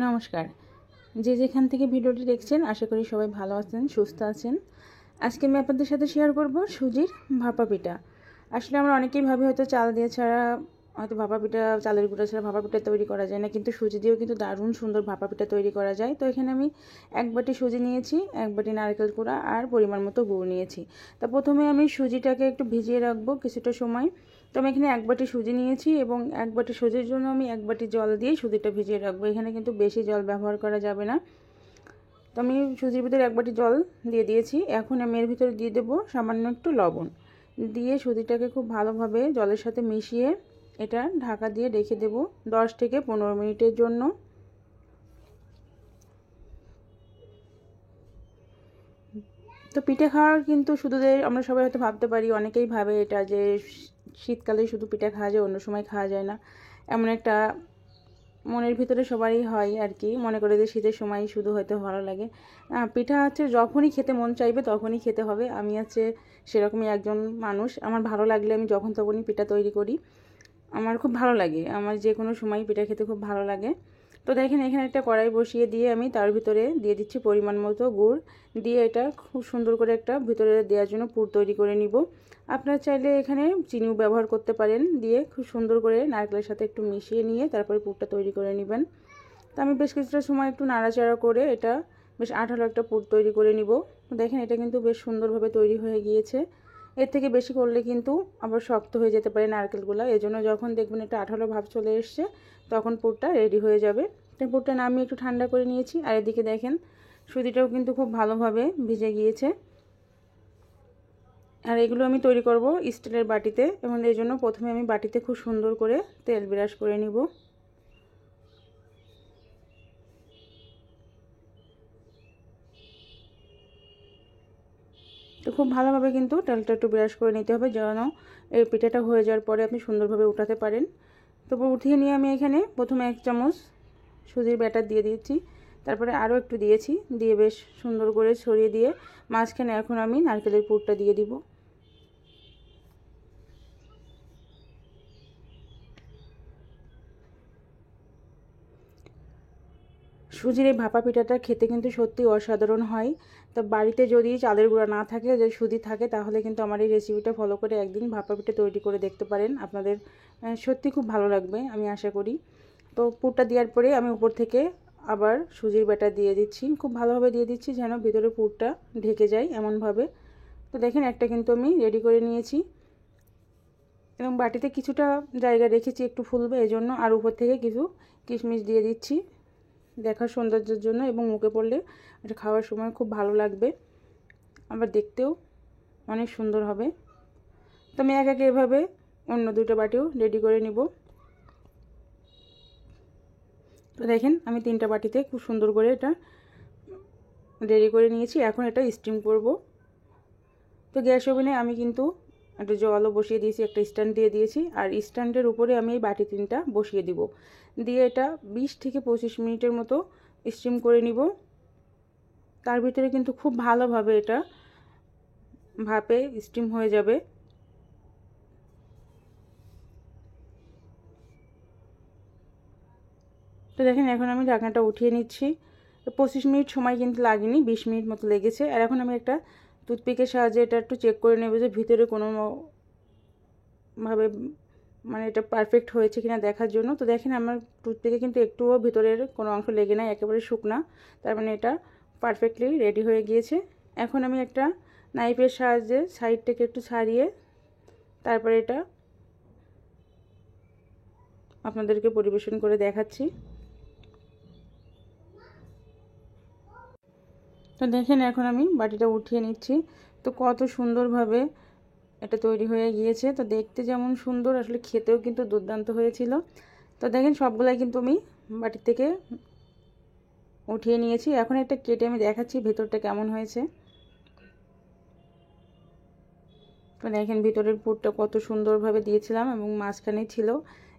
নমস্কার। যে যেখান থেকে ভিডিওটি দেখছেন আশা করি সবাই ভালো আছেন, সুস্থ আছেন। আজকে আমি আপনাদের সাথে শেয়ার করব সুজির ভাপা পিঠা। আসলে আমরা অনেকেই ভাবি হয়তো চাল দিয়ে ছাড়া হয়তো ভাপা পিঠা, চালের গুঁড়া ছাড়া ভাপা পিঠা তৈরি করা যায় না, কিন্তু সুজি দিয়েও কিন্তু দারুণ সুন্দর ভাপা পিঠা তৈরি করা যায়। তো এখানে আমি 1 বাটি সুজি নিয়েছি, 1 বাটি নারকেল কুড়া আর পরিমাণ মতো গুড় নিয়েছি। তা প্রথমে আমি সুজিটাকে একটু ভিজিয়ে রাখবো কিছুটা সময়। তো আমি এখানে 1 বাটি সুজি নিয়েছি এবং 1 বাটি সুজির জন্য আমি 1 বাটি জল দিয়ে সুজিটা ভিজিয়ে রাখবো। এখানে কিন্তু বেশি জল ব্যবহার করা যাবে না। তো আমি সুজির ভিতরে 1 বাটি জল দিয়ে দিয়েছি। এখন আমি এর ভিতরে দিয়ে দেবো সামান্য একটু লবণ দিয়ে সুজিটাকে খুব ভালোভাবে জলের সাথে মিশিয়ে এটা ঢাকা দিয়ে রেখে দেব 10 থেকে 15 মিনিটের জন্য। তো পিঠে খাওয়ার কিন্তু শুধু যে আমরা সবাই হয়তো ভাবতে পারি, অনেকেই ভাবে এটা যে শীতকালে শুধু পিঠা খাওয়া যায়, অন্য সময় খাওয়া যায় না, এমন একটা মনের ভিতরে সবারই হয় আর কি, মনে করে যে শীতের সময় শুধু হয়তো ভালো লাগে। পিঠা হচ্ছে যখনই খেতে মন চাইবে তখনই খেতে হবে। আমি হচ্ছে সেরকমই একজন মানুষ, আমার ভালো লাগলে আমি যখন তখনই পিঠা তৈরি করি। আমার খুব ভালো লাগে, আমার যে কোনো সময় পিঠা খেতে খুব ভালো লাগে। তো দেখেন এখানে একটা কড়াই বসিয়ে দিয়ে আমি তার ভিতরে দিয়ে দিচ্ছি পরিমাণ মতো গুড়, দিয়ে এটা খুব সুন্দর করে একটা ভিতরে দেওয়ার জন্য পুর তৈরি করে নিব। আপনারা চাইলে এখানে চিনিও ব্যবহার করতে পারেন, দিয়ে খুব সুন্দর করে নারকেলের সাথে একটু মিশিয়ে নিয়ে তারপরে পুরটা তৈরি করে নেবেন। তো আমি বেশ কিছুটা সময় একটু নাড়াচাড়া করে এটা বেশ আঠালো একটা পুর তৈরি করে নিব। দেখেন এটা কিন্তু বেশ সুন্দরভাবে তৈরি হয়ে গিয়েছে। এর থেকে বেশি করলে কিন্তু আবার শক্ত হয়ে যেতে পারে নারকেলগুলো, এজন্য যখন দেখবেন এটা আঠালো ভাব চলে এসছে তখন পুরটা রেডি হয়ে যাবে। তো পুরটা নামিয়ে একটু ঠান্ডা করে নিয়েছি। আর এদিকে দেখেন সুজিটাও কিন্তু খুব ভালোভাবে ভিজে গিয়েছে। আর এগুলো আমি তৈরি করব স্টিলের বাটিতে, এবং এই জন্য প্রথমে আমি বাটিতে খুব সুন্দর করে তেল ব্রাশ করে নিব। তো খুব ভালোভাবে কিন্তু তেলটা একটু ব্রাশ করে নিতে হবে যেন এই পিঠাটা হয়ে যাওয়ার পরে আপনি সুন্দরভাবে উঠাতে পারেন। তো উঠিয়ে নিয়ে আমি এখানে প্রথমে 1 চামচ সুজির ব্যাটার দিয়ে দিয়েছি, তারপরে আরও একটু দিয়েছি, দিয়ে বেশ সুন্দর করে ছড়িয়ে দিয়ে মাঝখানে এখন আমি নারকেলের পুরটা দিয়ে দিব। সুজির এই ভাপা পিঠাটা খেতে কিন্তু সত্যি অসাধারণ হয়। তো বাড়িতে যদি চালের গুঁড়া না থাকে, যদি সুজি থাকে, তাহলে কিন্তু আমার এই রেসিপিটা ফলো করে একদিন ভাপা পিঠা তৈরি করে দেখতে পারেন। আপনাদের সত্যি খুব ভালো লাগবে আমি আশা করি। তো পুরটা দেওয়ার পরে আমি উপর থেকে আবার সুজির ব্যাটার দিয়ে দিচ্ছি, খুব ভালোভাবে দিয়ে দিচ্ছি যেন ভিতরে পুরটা ঢেকে যায় এমনভাবে। তো দেখেন একটা কিন্তু আমি রেডি করে নিয়েছি, এবং বাটিতে কিছুটা জায়গা রেখেছি একটু ফুলবে এজন্য, আর উপর থেকে কিছু কিশমিশ দিয়ে দিচ্ছি দেখার সৌন্দর্যের জন্য, এবং মুখে পড়লে এটা খাওয়ার সময় খুব ভালো লাগবে, আবার দেখতেও অনেক সুন্দর হবে। তো আমি একে এভাবে অন্য দুটো বাটিও রেডি করে নিব। তো দেখেন আমি 3টা বাটিতে খুব সুন্দর করে এটা রেডি করে নিয়েছি। এখন এটা স্টিম করব। তো গ্যাস ওভেনে আমি কিন্তু একটা জলও বসিয়ে দিয়েছি, একটা স্ট্যান্ড দিয়ে দিয়েছি, আর স্ট্যান্ডের উপরে আমি এই বাটি 3টা বসিয়ে দিব, দিয়ে এটা 20 থেকে 25 মিনিটের মতো স্টিম করে নিব। তার ভিতরে কিন্তু খুব ভালোভাবে এটা ভাপে স্টিম হয়ে যাবে। তো দেখেন এখন আমি ঢাকনাটা উঠিয়ে নিচ্ছি। 25 মিনিট সময় কিন্তু লাগেনি, 20 মিনিট মতো লেগেছে। আর এখন আমি একটা টুথপিকের সাহায্যে এটা একটু চেক করে নেব যে ভিতরে কোনোভাবে মানে এটা পারফেক্ট হয়েছে কিনা দেখার জন্য। তো দেখেন আমার টুথপিকে কিন্তু একটুও ভিতরের কোনো অংশ লেগে নাই, একেবারে শুকনা, তার মানে এটা পারফেক্টলি রেডি হয়ে গিয়েছে। এখন আমি একটা নাইফের সাহায্যে সাইডটাকে একটু ছাড়িয়ে তারপরে এটা আপনাদেরকে পরিবেশন করে দেখাচ্ছি। তো দেখেন এখন আমি বাটিটা উঠিয়ে নিচ্ছি। তো কত সুন্দরভাবে এটা তৈরি হয়ে গিয়েছে। তো দেখতে যেমন সুন্দর, আসলে খেতেও কিন্তু দুর্দান্ত হয়েছিল। তো দেখেন সবগুলাই কিন্তু আমি বাটি থেকে উঠিয়ে নিয়েছি। এখন একটা কেটে আমি দেখাচ্ছি ভেতরটা কেমন হয়েছে। তো দেখেন ভিতরের পুরটা কত সুন্দরভাবে দিয়েছিলাম এবং মাঝখানে ছিল,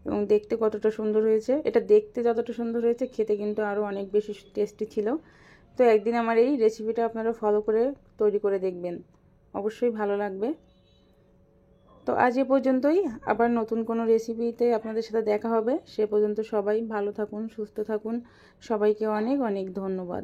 এবং দেখতে কতটা সুন্দর হয়েছে। এটা দেখতে যতটা সুন্দর হয়েছে খেতে কিন্তু আরও অনেক বেশি টেস্টি ছিল। তো একদিন আমার এই রেসিপিটা আপনারা ফলো করে তৈরি করে দেখবেন, অবশ্যই ভালো লাগবে। তো আজ এ পর্যন্তই, আবার নতুন কোনো রেসিপিতে আপনাদের সাথে দেখা হবে। সে পর্যন্ত সবাই ভালো থাকুন, সুস্থ থাকুন। সবাইকে অনেক অনেক ধন্যবাদ।